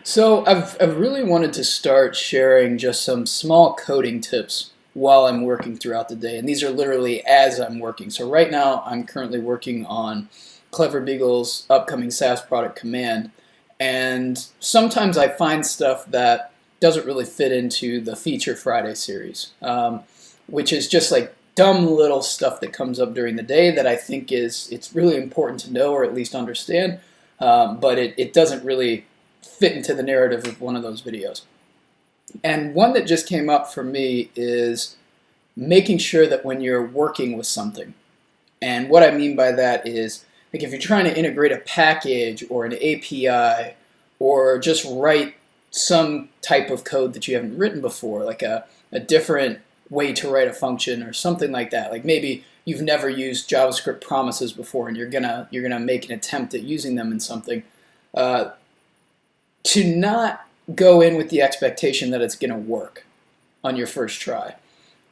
So I've really wanted to start sharing just some small coding tips while I'm working throughout the day, and these are literally as I'm working. So right now I'm currently working on Clever Beagle's upcoming SaaS product Command, and sometimes I find stuff that doesn't really fit into the Feature Friday series, which is just like dumb little stuff that comes up during the day that I think it's really important to know or at least understand, but it doesn't really fit into the narrative of one of those videos. And one that just came up for me is making sure that when you're working with something, and what I mean by that is, like if you're trying to integrate a package or an API or just write some type of code that you haven't written before, like a different way to write a function or something like that. Like maybe you've never used JavaScript promises before and you're gonna make an attempt at using them in something. Uh, to not go in with the expectation that it's going to work on your first try.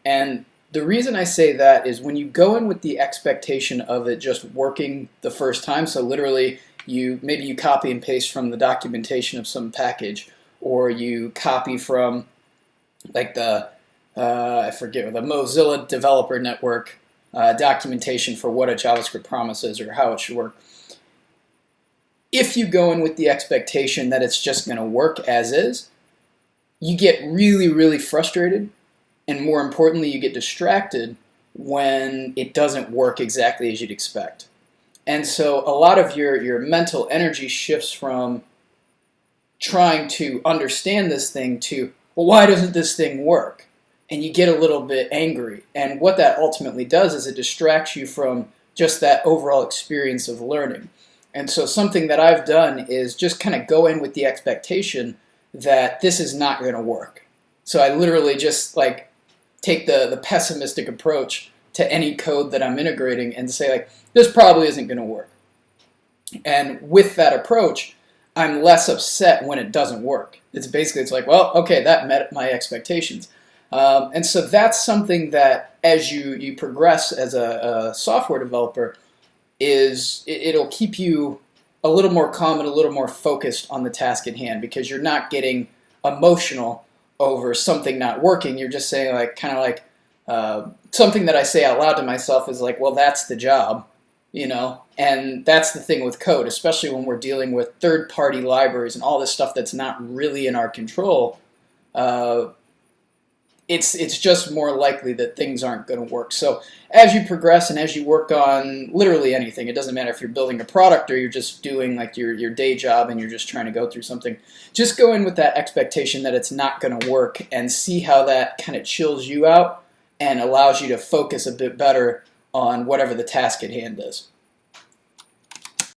And the reason I say that is when you go in with the expectation of it just working the first time, so literally maybe you copy and paste from the documentation of some package, or you copy from like I forget, the Mozilla Developer Network documentation for what a JavaScript promise is or how it should work. If you go in with the expectation that it's just going to work as is, you get really, really frustrated, and more importantly, you get distracted when it doesn't work exactly as you'd expect. And so a lot of your mental energy shifts from trying to understand this thing to, well, why doesn't this thing work? And you get a little bit angry. And what that ultimately does is it distracts you from just that overall experience of learning. And so something that I've done is just kind of go in with the expectation that this is not going to work. So I literally just like take the pessimistic approach to any code that I'm integrating and say like, this probably isn't going to work. And with that approach, I'm less upset when it doesn't work. It's like, well, okay, that met my expectations. And so that's something that as you progress as a software developer, it'll keep you a little more calm and a little more focused on the task at hand because you're not getting emotional over something not working. You're just saying like kind of like something that I say out loud to myself is like, well, that's the job, you know? And that's the thing with code, especially when we're dealing with third-party libraries and all this stuff that's not really in our control. It's just more likely that things aren't going to work. So as you progress and as you work on literally anything, it doesn't matter if you're building a product or you're just doing like your day job and you're just trying to go through something, just go in with that expectation that it's not going to work and see how that kind of chills you out and allows you to focus a bit better on whatever the task at hand is.